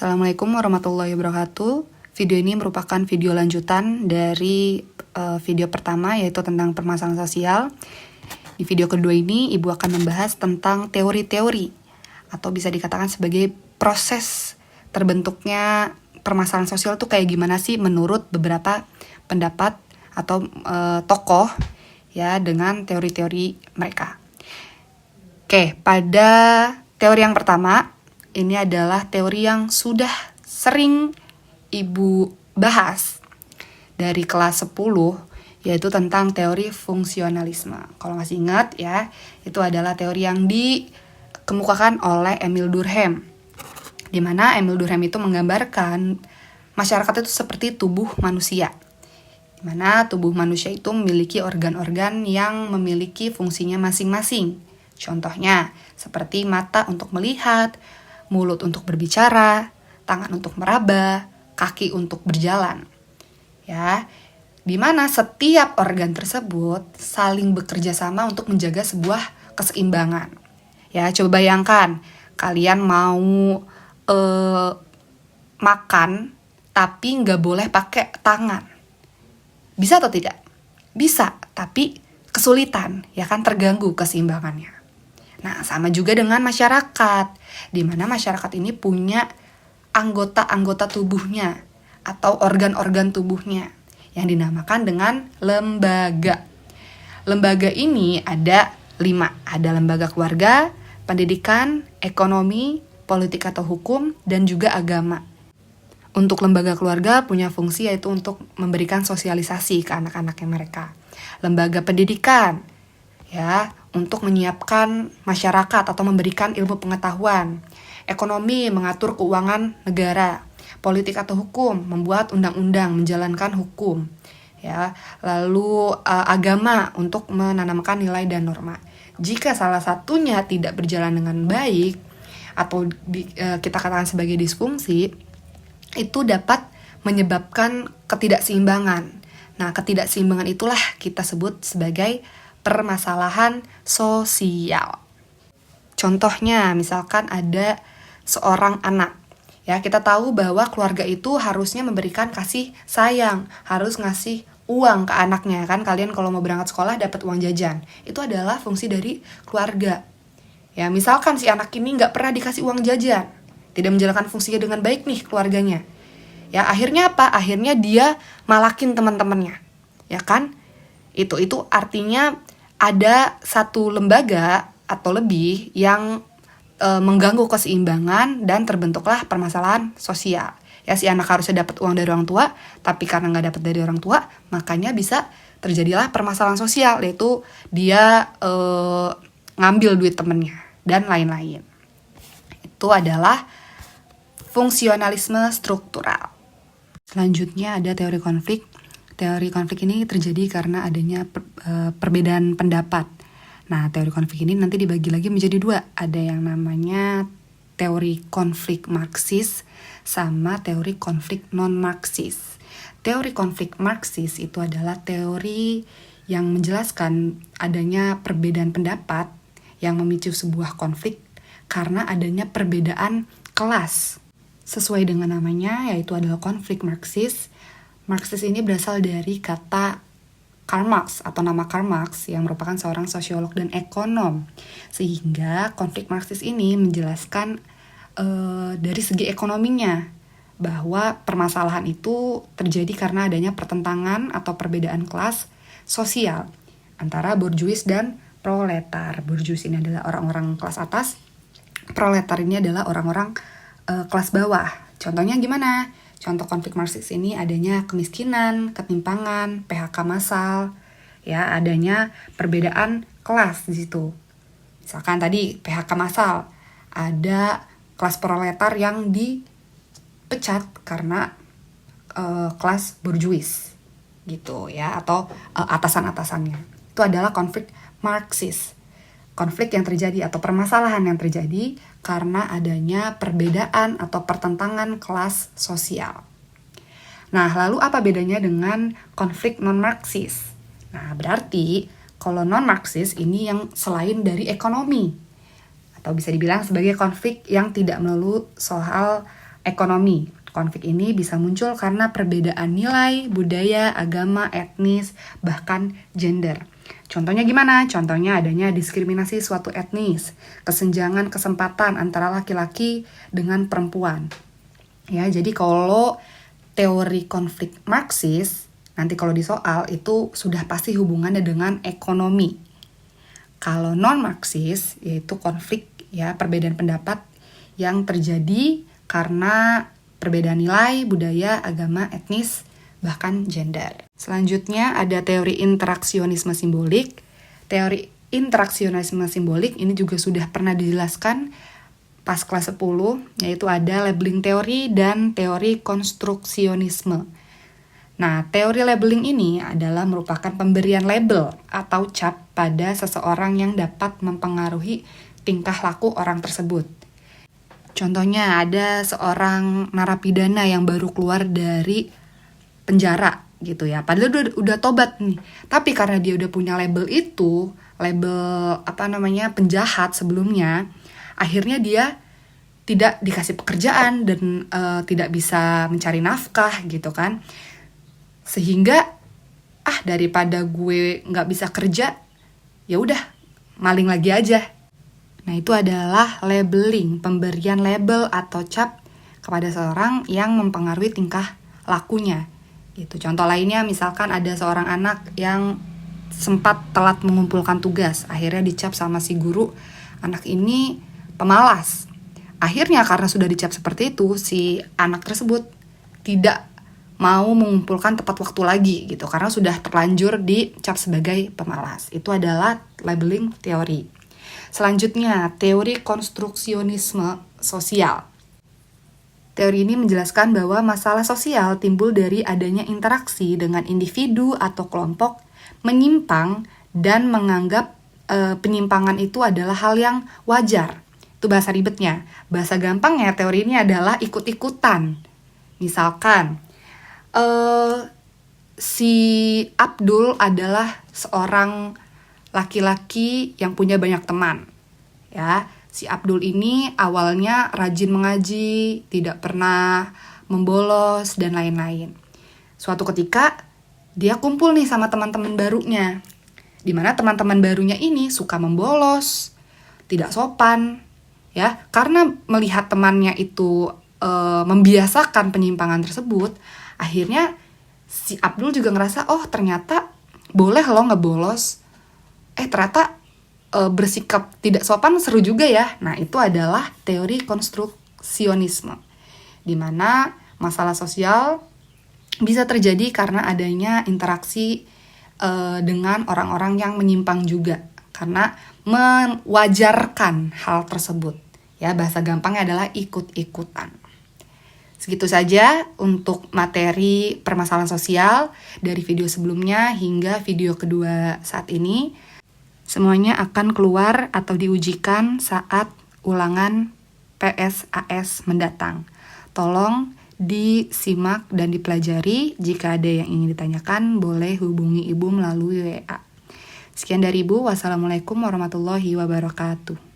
Assalamualaikum warahmatullahi wabarakatuh. Video ini merupakan video lanjutan dari video pertama, yaitu tentang permasalahan sosial. Di video kedua ini, Ibu akan membahas tentang teori-teori atau bisa dikatakan sebagai proses terbentuknya permasalahan sosial itu kayak gimana sih menurut beberapa pendapat atau tokoh ya dengan teori-teori mereka. Oke, pada teori yang pertama, ini adalah teori yang sudah sering Ibu bahas dari kelas 10, yaitu tentang teori fungsionalisme. Kalau masih ingat ya, itu adalah teori yang dikemukakan oleh Emil Durkheim, di mana Emil Durkheim itu menggambarkan masyarakat itu seperti tubuh manusia, di mana tubuh manusia itu memiliki organ-organ yang memiliki fungsinya masing-masing. Contohnya, seperti mata untuk melihat, mulut untuk berbicara, tangan untuk meraba, kaki untuk berjalan. Ya, di mana setiap organ tersebut saling bekerja sama untuk menjaga sebuah keseimbangan. Ya, coba bayangkan kalian mau makan tapi nggak boleh pakai tangan. Bisa atau tidak? Bisa, tapi kesulitan, ya kan, terganggu keseimbangannya. Nah, sama juga dengan masyarakat, di mana masyarakat ini punya anggota-anggota tubuhnya atau organ-organ tubuhnya yang dinamakan dengan lembaga. Lembaga ini ada 5, ada lembaga keluarga, pendidikan, ekonomi, politik atau hukum, dan juga agama. Untuk lembaga keluarga punya fungsi yaitu untuk memberikan sosialisasi ke anak-anaknya mereka. Lembaga pendidikan, ya, untuk menyiapkan masyarakat atau memberikan ilmu pengetahuan. Ekonomi mengatur keuangan negara. Politik atau hukum membuat undang-undang, menjalankan hukum. Ya, lalu agama untuk menanamkan nilai dan norma. Jika salah satunya tidak berjalan dengan baik atau kita katakan sebagai disfungsi, itu dapat menyebabkan ketidakseimbangan. Nah, ketidakseimbangan itulah kita sebut sebagai permasalahan sosial. Contohnya, misalkan ada seorang anak. Ya, kita tahu bahwa keluarga itu harusnya memberikan kasih sayang, harus ngasih uang ke anaknya, kan? Kalian kalau mau berangkat sekolah dapat uang jajan. Itu adalah fungsi dari keluarga. Ya, misalkan si anak ini nggak pernah dikasih uang jajan, tidak menjalankan fungsinya dengan baik nih keluarganya. Ya, akhirnya apa? Akhirnya dia malakin teman-temannya. Ya kan? Itu artinya ada satu lembaga atau lebih yang mengganggu keseimbangan dan terbentuklah permasalahan sosial. Ya, si anak harusnya dapat uang dari orang tua, tapi karena nggak dapat dari orang tua, makanya bisa terjadilah permasalahan sosial, yaitu dia ngambil duit temennya dan lain-lain. Itu adalah fungsionalisme struktural. Selanjutnya ada teori konflik. Teori konflik ini terjadi karena adanya perbedaan pendapat. Nah, teori konflik ini nanti dibagi lagi menjadi 2. Ada yang namanya teori konflik Marxis sama teori konflik non-Marxis. Teori konflik Marxis itu adalah teori yang menjelaskan adanya perbedaan pendapat yang memicu sebuah konflik karena adanya perbedaan kelas. Sesuai dengan namanya, yaitu adalah konflik Marxis. Marxis ini berasal dari kata Karl Marx atau nama Karl Marx yang merupakan seorang sosiolog dan ekonom. Sehingga konflik Marxis ini menjelaskan dari segi ekonominya bahwa permasalahan itu terjadi karena adanya pertentangan atau perbedaan kelas sosial antara borjuis dan proletar. Borjuis ini adalah orang-orang kelas atas, proletar ini adalah orang-orang kelas bawah. Contohnya gimana? Contoh konflik Marxis ini adanya kemiskinan, ketimpangan, PHK massal, ya, adanya perbedaan kelas di situ. Misalkan tadi PHK massal, ada kelas proletar yang dipecat karena kelas borjuis, gitu ya, atau atasan-atasannya. Itu adalah konflik Marxis. Konflik yang terjadi atau permasalahan yang terjadi karena adanya perbedaan atau pertentangan kelas sosial. Nah, lalu apa bedanya dengan konflik non-Marxis? Nah, berarti kalau non-Marxis ini yang selain dari ekonomi, atau bisa dibilang sebagai konflik yang tidak melulu soal ekonomi. Konflik ini bisa muncul karena perbedaan nilai, budaya, agama, etnis, bahkan gender. Contohnya gimana? Contohnya adanya diskriminasi suatu etnis, kesenjangan kesempatan antara laki-laki dengan perempuan. Ya, jadi kalau teori konflik Marxis, nanti kalau di soal itu sudah pasti hubungannya dengan ekonomi. Kalau non-Marxis, yaitu konflik, ya, perbedaan pendapat yang terjadi karena perbedaan nilai, budaya, agama, etnis, bahkan gender. Selanjutnya ada teori interaksionisme simbolik. Teori interaksionisme simbolik ini juga sudah pernah dijelaskan pas kelas 10, yaitu ada labeling teori dan teori konstruksionisme. Nah, teori labeling ini adalah merupakan pemberian label atau cap pada seseorang yang dapat mempengaruhi tingkah laku orang tersebut. Contohnya ada seorang narapidana yang baru keluar dari penjara gitu ya. Padahal udah tobat nih. Tapi karena dia udah punya label itu, label penjahat sebelumnya, akhirnya dia tidak dikasih pekerjaan dan tidak bisa mencari nafkah gitu kan. Sehingga daripada gue nggak bisa kerja, ya udah maling lagi aja. Nah, itu adalah labeling, pemberian label atau cap kepada seorang yang mempengaruhi tingkah lakunya. Gitu. Contoh lainnya misalkan ada seorang anak yang sempat telat mengumpulkan tugas, akhirnya dicap sama si guru, anak ini pemalas. Akhirnya karena sudah dicap seperti itu, si anak tersebut tidak mau mengumpulkan tepat waktu lagi gitu, karena sudah terlanjur dicap sebagai pemalas. Itu adalah labeling teori. Selanjutnya, teori konstruksionisme sosial. Teori ini menjelaskan bahwa masalah sosial timbul dari adanya interaksi dengan individu atau kelompok menyimpang dan menganggap penyimpangan itu adalah hal yang wajar. Itu bahasa ribetnya. Bahasa gampangnya teori ini adalah ikut-ikutan. Misalkan, si Abdul adalah seorang laki-laki yang punya banyak teman. Ya, si Abdul ini awalnya rajin mengaji, tidak pernah membolos dan lain-lain. Suatu ketika dia kumpul nih sama teman-teman barunya, di mana teman-teman barunya ini suka membolos, tidak sopan, ya, karena melihat temannya itu membiasakan penyimpangan tersebut, akhirnya si Abdul juga ngerasa, oh ternyata boleh loh ngebolos. Ternyata bersikap tidak sopan seru juga ya. Nah, itu adalah teori konstruksionisme, di mana masalah sosial bisa terjadi karena adanya interaksi dengan orang-orang yang menyimpang juga, karena mewajarkan hal tersebut. Ya, bahasa gampangnya adalah ikut-ikutan. Segitu saja untuk materi permasalahan sosial dari video sebelumnya hingga video kedua saat ini. Semuanya akan keluar atau diujikan saat ulangan PSAS mendatang. Tolong disimak dan dipelajari. Jika ada yang ingin ditanyakan, boleh hubungi Ibu melalui WA. Sekian dari Ibu. Wassalamualaikum warahmatullahi wabarakatuh.